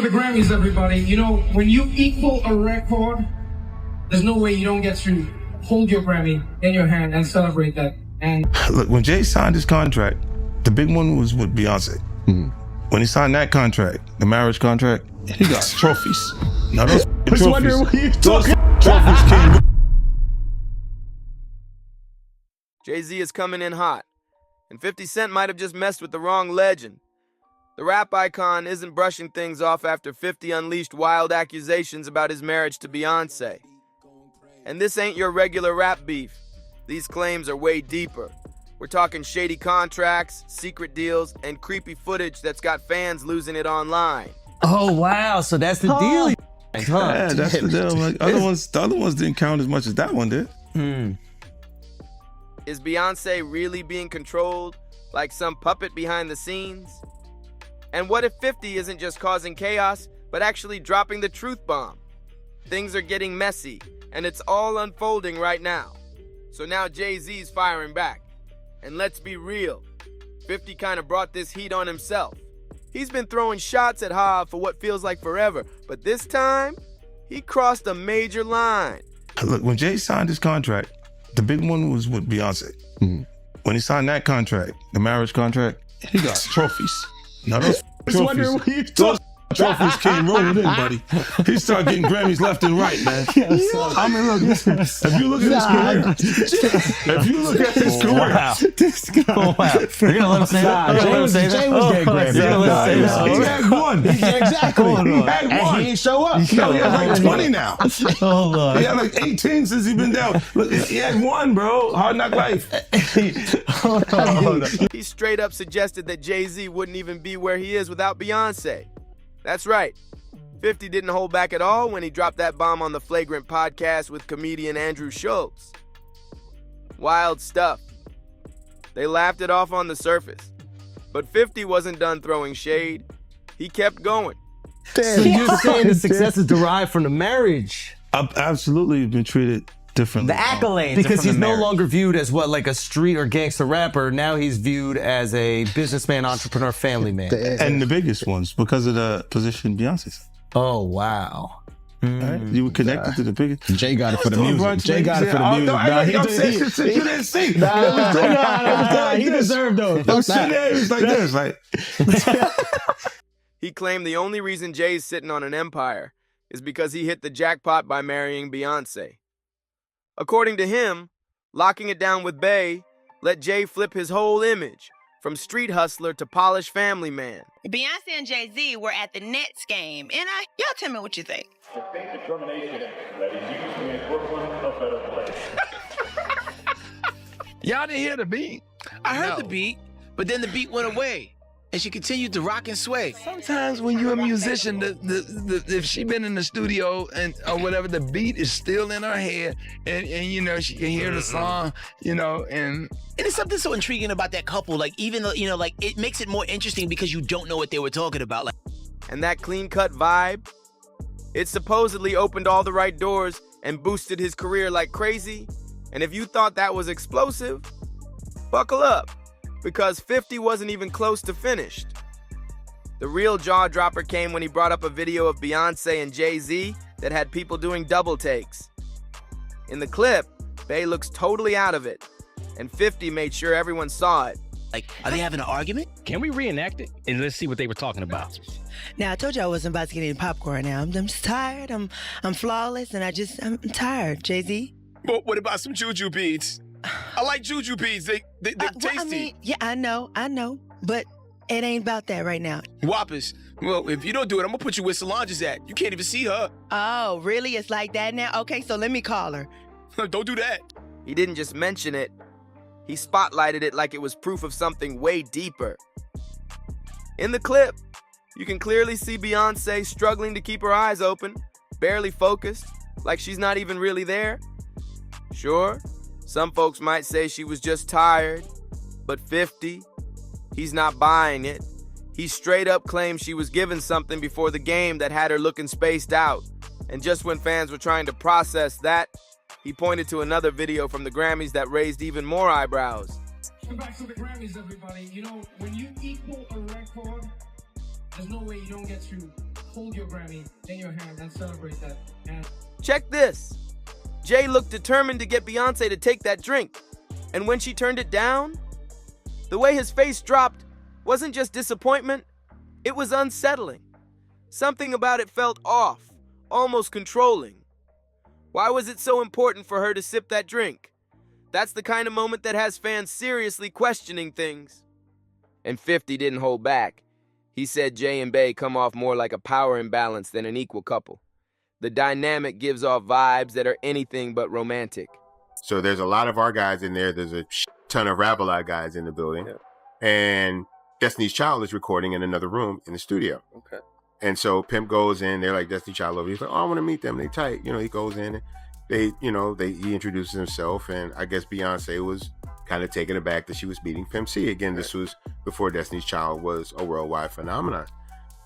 to the Grammys, everybody. You know, when you equal a record, there's no way you don't get to hold your Grammy in your hand and celebrate that. And look, when Jay signed his contract, the big one was with Beyonce. Mm-hmm. When he signed that contract, the marriage contract, he got trophies. Now those trophies, trophies came. Jay-Z is coming in hot, and 50 Cent might have just messed with the wrong legend. The rap icon isn't brushing things off after 50 unleashed wild accusations about his marriage to Beyonce. And this ain't your regular rap beef. These claims are way deeper. We're talking shady contracts, secret deals, and creepy footage that's got fans losing it online. Oh, wow. So that's the deal. Yeah, that's the deal. Like, the other ones didn't count as much as that one did. Is Beyonce really being controlled like some puppet behind the scenes? And what if 50 isn't just causing chaos, but actually dropping the truth bomb? Things are getting messy, and it's all unfolding right now. So now Jay-Z's firing back. And let's be real, 50 kind of brought this heat on himself. He's been throwing shots at Hobb for what feels like forever, but this time, he crossed a major line. Look, when Jay signed his contract, the big one was with Beyonce. Mm-hmm. When he signed that contract, the marriage contract, he got trophies. Now those trophies came rolling in, buddy. He started getting Grammys left and right, man. I mean, look, listen, if you look at his career, Wow. This guy. Oh, wow. You're going to let him say that? Jay was getting Grammys. He had one. Exactly. He had one. And he ain't show up. He has like 20 now. Oh, Lord. He had like 18 since he's been down. Look, he had one, bro. Hard Knock Life. He straight up suggested that Jay-Z wouldn't even be where he is without Beyonce. That's right. 50 didn't hold back at all when he dropped that bomb on the Flagrant podcast with comedian Andrew Schultz. Wild stuff. They laughed it off on the surface. But 50 wasn't done throwing shade. He kept going. So you're saying the success is derived from the marriage? I've absolutely been treated differently. The accolades. Because he's no marriage. longer viewed as what, like a street or gangster rapper. Now he's viewed as a businessman, entrepreneur, family man. And the biggest ones because of the position Beyonce's. Oh, wow. Right? You were connected to the biggest. Jay got it for the music. Jay got it for the music. You didn't see. He deserved those. I'm sitting there, it was like this. Like. He claimed the only reason Jay's sitting on an empire is because he hit the jackpot by marrying Beyonce. According to him, locking it down with Bey let Jay flip his whole image, from street hustler to polished family man. Beyonce and Jay-Z were at the Nets game, and y'all tell me what you think. The state determination that is used to make Brooklyn a better place. Y'all didn't hear the beat? I heard the beat, but then the beat went away, and she continued to rock and sway. Sometimes when you're a musician, if she been in the studio or whatever, the beat is still in her head, and you know she can hear the song, you know, and it's something so intriguing about that couple. Like even though, you know, like it makes it more interesting because you don't know what they were talking about. Like, and that clean-cut vibe, it supposedly opened all the right doors and boosted his career like crazy. And if you thought that was explosive, buckle up, because 50 wasn't even close to finished. The real jaw-dropper came when he brought up a video of Beyonce and Jay-Z that had people doing double takes. In the clip, Bey looks totally out of it, and 50 made sure everyone saw it. Like, are they having an argument? Can we reenact it? And let's see what they were talking about. Now, I told you I wasn't about to get any popcorn now. I'm just tired. I'm flawless, and I'm tired, Jay-Z. But what about some juju beads? I like juju beads. They're tasty. I mean, yeah, I know. But it ain't about that right now. Whoppers. Well, if you don't do it, I'm going to put you where Solange's at. You can't even see her. Oh, really? It's like that now? Okay, so let me call her. Don't do that. He didn't just mention it. He spotlighted it like it was proof of something way deeper. In the clip, you can clearly see Beyonce struggling to keep her eyes open, barely focused, like she's not even really there. Sure, some folks might say she was just tired, but 50, he's not buying it. He straight up claimed she was given something before the game that had her looking spaced out. And just when fans were trying to process that, he pointed to another video from the Grammys that raised even more eyebrows. Come back to the Grammys, everybody. You know, when you equal a record, There's no way you don't get to hold your Grammy in your hand and celebrate that. And Check this. Jay looked determined to get Beyonce to take that drink. And when she turned it down, the way his face dropped wasn't just disappointment, it was unsettling. Something about it felt off, almost controlling. Why was it so important for her to sip that drink? That's the kind of moment that has fans seriously questioning things. And 50 didn't hold back. He said Jay and Bey come off more like a power imbalance than an equal couple. The dynamic gives off vibes that are anything but romantic. So there's a lot of our guys in there. There's a ton of Rap-A-Lot guys in the building. Yeah. And Destiny's Child is recording in another room in the studio. Okay. And so Pimp goes in. They're like, Destiny's Child over. He's like, oh, I want to meet them. They tight. You know, he goes in and he introduces himself. And I guess Beyonce was kind of taken aback that she was meeting Pimp C. Again, this was before Destiny's Child was a worldwide phenomenon.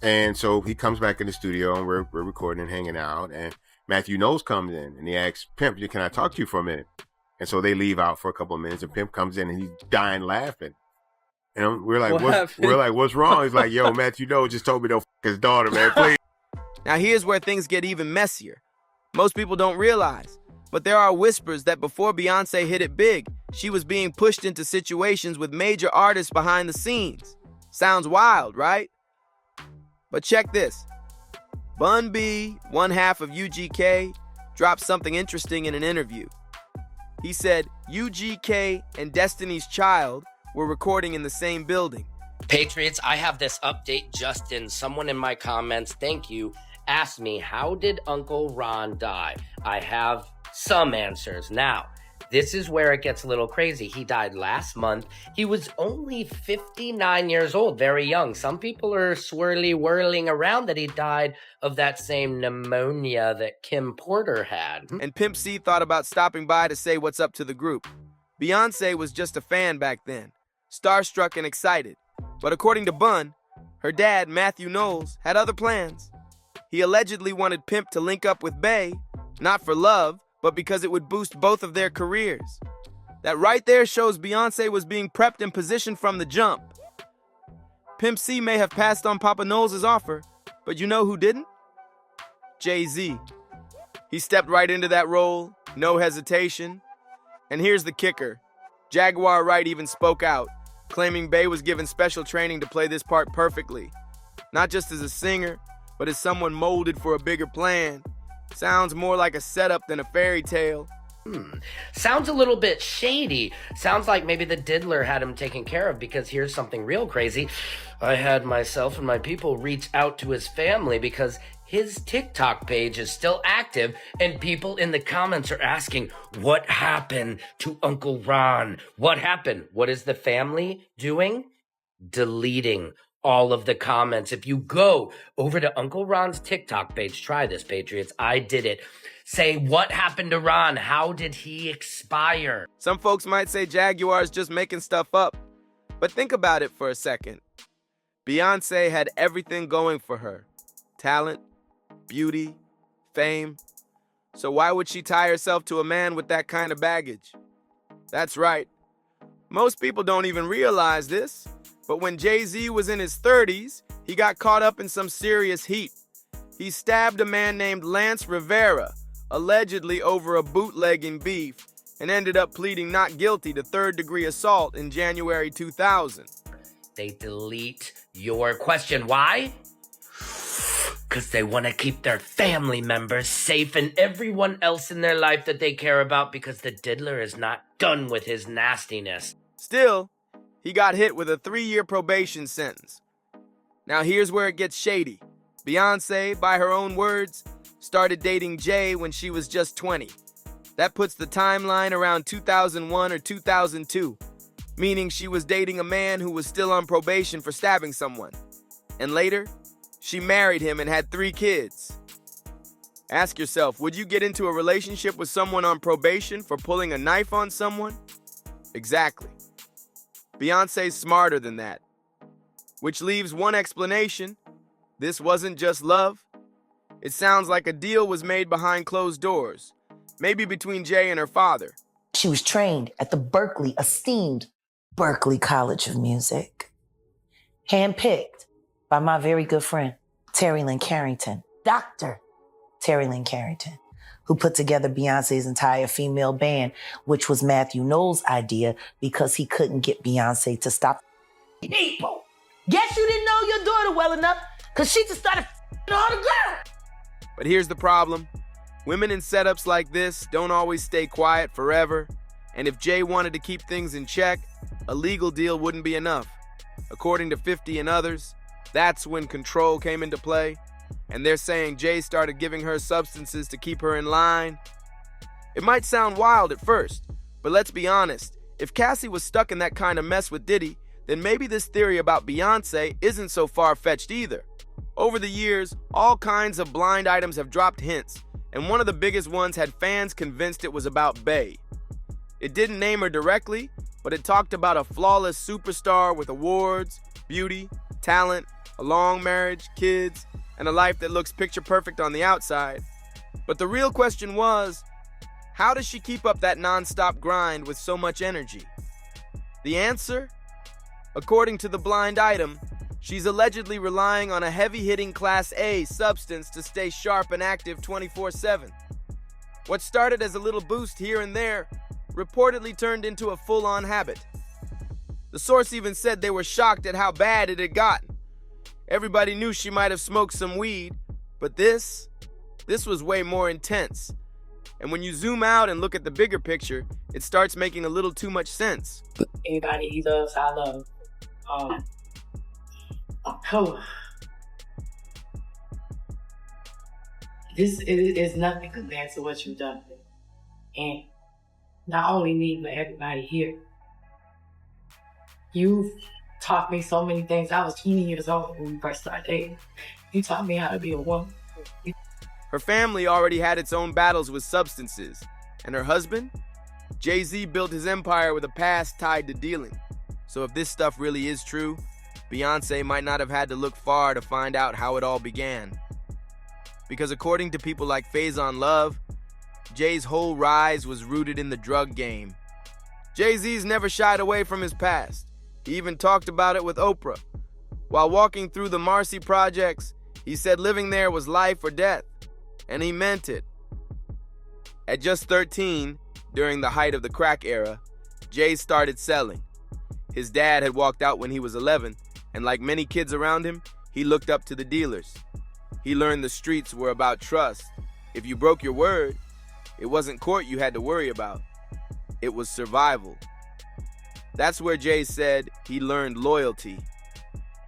And so he comes back in the studio and we're recording and hanging out. And Matthew Knowles comes in and he asks Pimp, can I talk to you for a minute? And so they leave out for a couple of minutes and Pimp comes in and he's dying laughing. And we're like, what's wrong? He's like, yo, Matthew Knowles just told me don't f his daughter, man, please. Now here's where things get even messier. Most people don't realize, but there are whispers that before Beyonce hit it big, she was being pushed into situations with major artists behind the scenes. Sounds wild, right? But check this. Bun B, one half of UGK, dropped something interesting in an interview. He said UGK and Destiny's Child were recording in the same building. Patriots, I have this update just in. Someone in my comments, thank you, asked me, how did Uncle Ron die? I have some answers. Now, this is where it gets a little crazy. He died last month. He was only 59 years old, very young. Some people are whirling around that he died of that same pneumonia that Kim Porter had. And Pimp C thought about stopping by to say what's up to the group. Beyonce was just a fan back then, starstruck and excited. But according to Bun, her dad, Matthew Knowles, had other plans. He allegedly wanted Pimp to link up with Bey, not for love, but because it would boost both of their careers. That right there shows Beyonce was being prepped and positioned from the jump. Pimp C may have passed on Papa Knowles' offer, but you know who didn't? Jay-Z. He stepped right into that role, no hesitation. And here's the kicker. Jaguar Wright even spoke out, claiming Bey was given special training to play this part perfectly. Not just as a singer, but as someone molded for a bigger plan. Sounds more like a setup than a fairy tale. Sounds a little bit shady. Sounds like maybe the diddler had him taken care of, because here's something real crazy. I had myself and my people reach out to his family because his TikTok page is still active and people in the comments are asking, what happened to Uncle Ron? What happened? What is the family doing? Deleting all of the comments. If you go over to Uncle Ron's TikTok page, try this, Patriots. I did it. Say, what happened to Ron? How did he expire? Some folks might say Jaguar's just making stuff up. But think about it for a second. Beyonce had everything going for her. Talent, beauty, fame. So why would she tie herself to a man with that kind of baggage? That's right. Most people don't even realize this. But when Jay-Z was in his 30s, he got caught up in some serious heat. He stabbed a man named Lance Rivera, allegedly over a bootlegging beef, and ended up pleading not guilty to third-degree assault in January 2000. They delete your question. Why? Because they want to keep their family members safe and everyone else in their life that they care about, because the diddler is not done with his nastiness. Still, he got hit with a 3-year probation sentence. Now here's where it gets shady. Beyonce, by her own words, started dating Jay when she was just 20. That puts the timeline around 2001 or 2002, meaning she was dating a man who was still on probation for stabbing someone. And later, she married him and had 3 kids. Ask yourself, would you get into a relationship with someone on probation for pulling a knife on someone? Exactly. Beyonce's smarter than that. Which leaves one explanation. This wasn't just love. It sounds like a deal was made behind closed doors, maybe between Jay and her father. She was trained at the esteemed Berklee College of Music. Handpicked by my very good friend, Terry Lynn Carrington, Dr. Terry Lynn Carrington, who put together Beyonce's entire female band, which was Matthew Knowles' idea because he couldn't get Beyonce to stop people. Guess you didn't know your daughter well enough because she just started all the girls. But here's the problem. Women in setups like this don't always stay quiet forever. And if Jay wanted to keep things in check, a legal deal wouldn't be enough. According to 50 and others, that's when control came into play. And they're saying Jay started giving her substances to keep her in line. It might sound wild at first, but let's be honest. If Cassie was stuck in that kind of mess with Diddy, then maybe this theory about Beyonce isn't so far-fetched either. Over the years, all kinds of blind items have dropped hints, and one of the biggest ones had fans convinced it was about Bey. It didn't name her directly, but it talked about a flawless superstar with awards, beauty, talent, a long marriage, kids, and a life that looks picture perfect on the outside. But the real question was, how does she keep up that non-stop grind with so much energy? The answer? According to the blind item, she's allegedly relying on a heavy-hitting Class A substance to stay sharp and active 24/7. What started as a little boost here and there reportedly turned into a full-on habit. The source even said they were shocked at how bad it had gotten. Everybody knew she might have smoked some weed, but this was way more intense. And when you zoom out and look at the bigger picture, it starts making a little too much sense. Anybody he loves, I love. This is nothing compared to what you've done. And not only me, but everybody here. You've taught me so many things. I was 20 years old when we first started dating. You taught me how to be a woman. Her family already had its own battles with substances, and her husband? Jay-Z built his empire with a past tied to dealing. So if this stuff really is true, Beyonce might not have had to look far to find out how it all began. Because according to people like Faison Love, Jay's whole rise was rooted in the drug game. Jay-Z's never shied away from his past. He even talked about it with Oprah. While walking through the Marcy projects, he said living there was life or death, and he meant it. At just 13, during the height of the crack era, Jay started selling. His dad had walked out when he was 11, and like many kids around him, he looked up to the dealers. He learned the streets were about trust. If you broke your word, it wasn't court you had to worry about. It was survival. That's where Jay said he learned loyalty.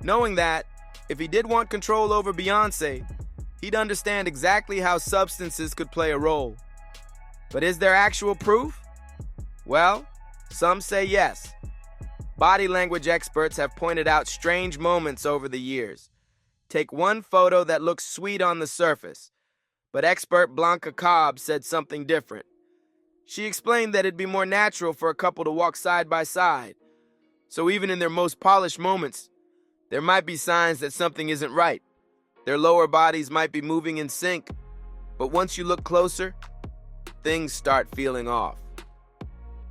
Knowing that, if he did want control over Beyonce, he'd understand exactly how substances could play a role. But is there actual proof? Well, some say yes. Body language experts have pointed out strange moments over the years. Take one photo that looks sweet on the surface, but expert Blanca Cobb said something different. She explained that it'd be more natural for a couple to walk side by side. So even in their most polished moments, there might be signs that something isn't right. Their lower bodies might be moving in sync, but once you look closer, things start feeling off.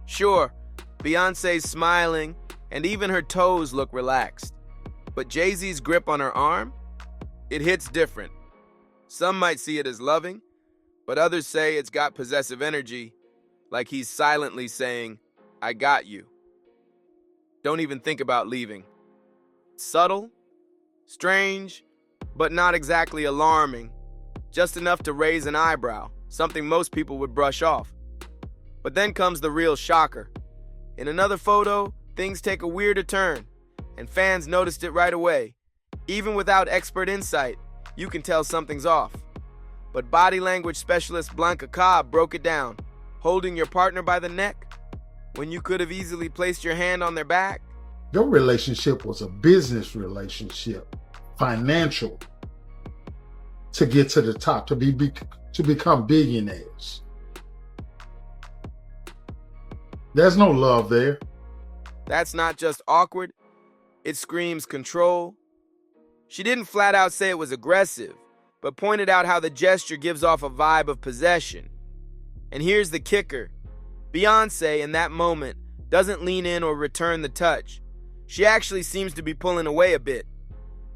Sure, Beyonce's smiling, and even her toes look relaxed. But Jay-Z's grip on her arm? It hits different. Some might see it as loving, but others say it's got possessive energy, like he's silently saying, I got you. Don't even think about leaving. Subtle, strange, but not exactly alarming. Just enough to raise an eyebrow, something most people would brush off. But then comes the real shocker. In another photo, things take a weirder turn, and fans noticed it right away. Even without expert insight, you can tell something's off. But body language specialist Blanca Cobb broke it down. Holding your partner by the neck when you could have easily placed your hand on their back. Your relationship was a business relationship, financial, to get to the top, to become billionaires. There's no love there. That's not just awkward, it screams control. She didn't flat out say it was aggressive, but pointed out how the gesture gives off a vibe of possession. And here's the kicker. Beyonce, in that moment, doesn't lean in or return the touch. She actually seems to be pulling away a bit.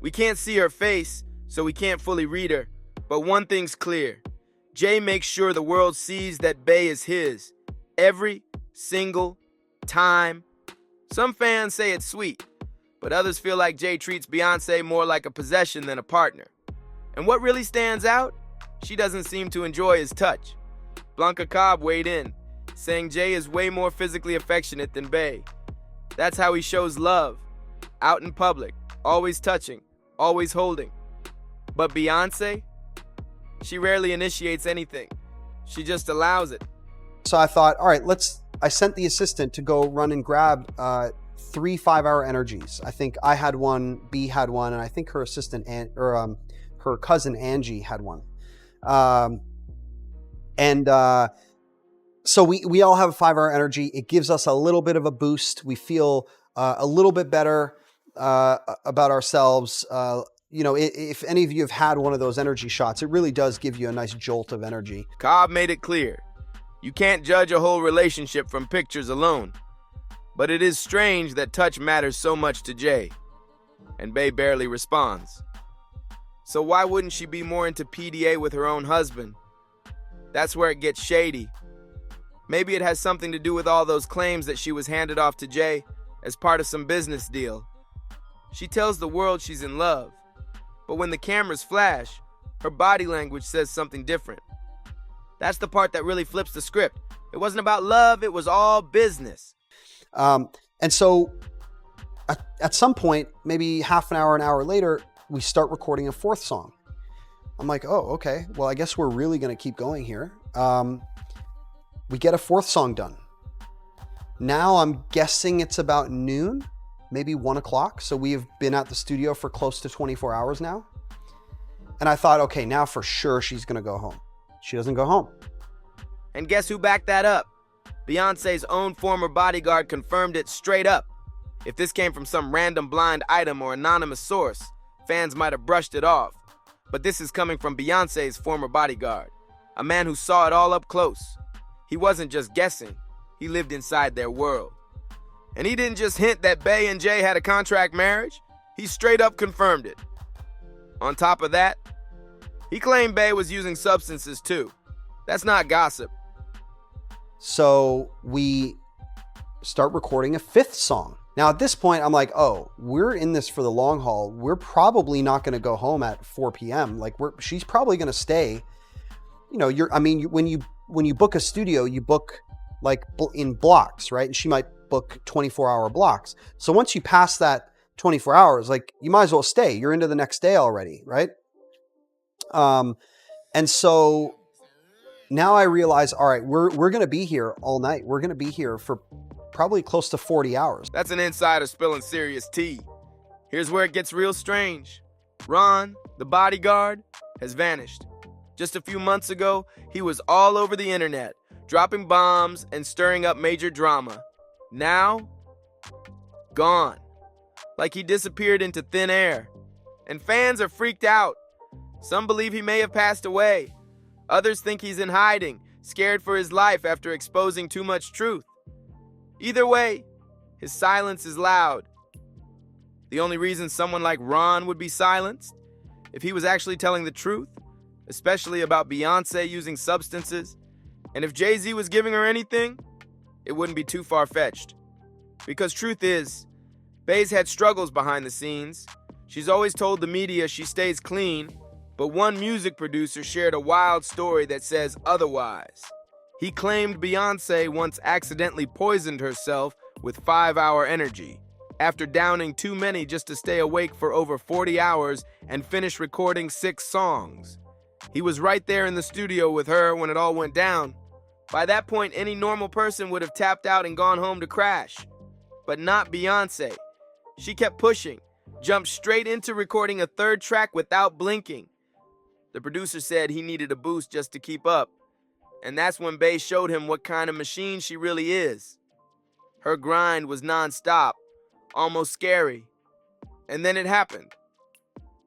We can't see her face, so we can't fully read her. But one thing's clear. Jay makes sure the world sees that Bey is his. Every single time. Some fans say it's sweet, but others feel like Jay treats Beyonce more like a possession than a partner. And what really stands out? She doesn't seem to enjoy his touch. Blanca Cobb weighed in, saying Jay is way more physically affectionate than Bey. That's how he shows love. Out in public, always touching, always holding. But Beyonce? She rarely initiates anything. She just allows it. So I thought, all right, I sent the assistant to go run and grab 3 5-hour energies. I think I had one, B had one, and I think her assistant, her cousin Angie had one. So we all have a 5-hour energy. It gives us a little bit of a boost. We feel a little bit better about ourselves. If any of you have had one of those energy shots, it really does give you a nice jolt of energy. Cobb made it clear. You can't judge a whole relationship from pictures alone. But it is strange that touch matters so much to Jay. And Bey barely responds. So why wouldn't she be more into PDA with her own husband? That's where it gets shady. Maybe it has something to do with all those claims that she was handed off to Jay as part of some business deal. She tells the world she's in love. But when the cameras flash, her body language says something different. That's the part that really flips the script. It wasn't about love, it was all business. And so at some point, maybe half an hour later, we start recording a 4th song. I'm like, oh, okay. Well, I guess we're really going to keep going here. We get a 4th song done. Now I'm guessing it's about noon, maybe 1 o'clock. So we've been at the studio for close to 24 hours now. And I thought, okay, now for sure she's going to go home. She doesn't go home. And guess who backed that up? Beyonce's own former bodyguard confirmed it straight up. If this came from some random blind item or anonymous source, fans might have brushed it off. But this is coming from Beyonce's former bodyguard, a man who saw it all up close. He wasn't just guessing, he lived inside their world. And he didn't just hint that Bey and Jay had a contract marriage, he straight up confirmed it. On top of that, he claimed Bey was using substances too. That's not gossip. So we start recording a 5th song. Now at this point, I'm like, oh, we're in this for the long haul. We're probably not going to go home at 4 p.m. Like she's probably going to stay. When you book a studio, you book like in blocks, right? And she might book 24-hour blocks. So once you pass that 24 hours, like you might as well stay. You're into the next day already, right? And so now I realize, all right, we're going to be here all night. We're going to be here for probably close to 40 hours. That's an insider spilling serious tea. Here's where it gets real strange. Ron, the bodyguard, has vanished. Just a few months ago, he was all over the internet, dropping bombs and stirring up major drama. Now, gone. Like he disappeared into thin air. And fans are freaked out. Some believe he may have passed away. Others think he's in hiding, scared for his life after exposing too much truth. Either way, his silence is loud. The only reason someone like Ron would be silenced? If he was actually telling the truth, especially about Beyonce using substances, and if Jay-Z was giving her anything, it wouldn't be too far-fetched. Because truth is, Bey's had struggles behind the scenes. She's always told the media she stays clean, but one music producer shared a wild story that says otherwise. He claimed Beyonce once accidentally poisoned herself with 5-hour energy after downing too many just to stay awake for over 40 hours and finish recording 6 songs. He was right there in the studio with her when it all went down. By that point, any normal person would have tapped out and gone home to crash. But not Beyonce. She kept pushing, jumped straight into recording a 3rd track without blinking. The producer said he needed a boost just to keep up. And that's when Bey showed him what kind of machine she really is. Her grind was non-stop, almost scary. And then it happened.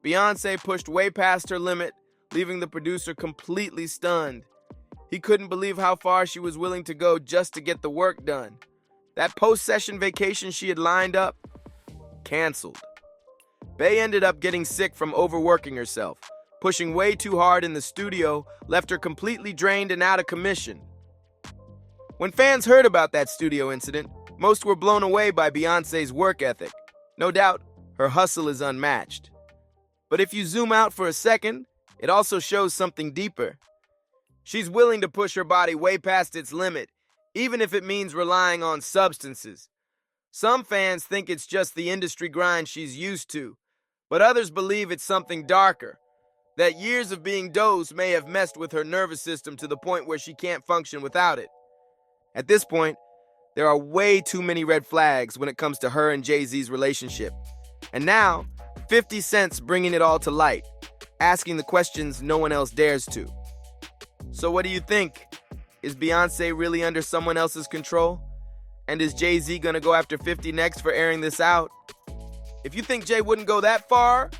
Beyonce pushed way past her limit, leaving the producer completely stunned. He couldn't believe how far she was willing to go just to get the work done. That post-session vacation she had lined up, canceled. Bey ended up getting sick from overworking herself. Pushing way too hard in the studio left her completely drained and out of commission. When fans heard about that studio incident, most were blown away by Beyoncé's work ethic. No doubt, her hustle is unmatched. But if you zoom out for a second, it also shows something deeper. She's willing to push her body way past its limit, even if it means relying on substances. Some fans think it's just the industry grind she's used to, but others believe it's something darker. That years of being dosed may have messed with her nervous system to the point where she can't function without it. At this point, there are way too many red flags when it comes to her and Jay-Z's relationship. And now, 50 Cent's bringing it all to light, asking the questions no one else dares to. So what do you think? Is Beyoncé really under someone else's control? And is Jay-Z gonna go after 50 next for airing this out? If you think Jay wouldn't go that far,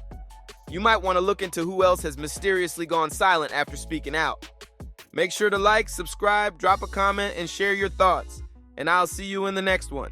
you might want to look into who else has mysteriously gone silent after speaking out. Make sure to like, subscribe, drop a comment, and share your thoughts. And I'll see you in the next one.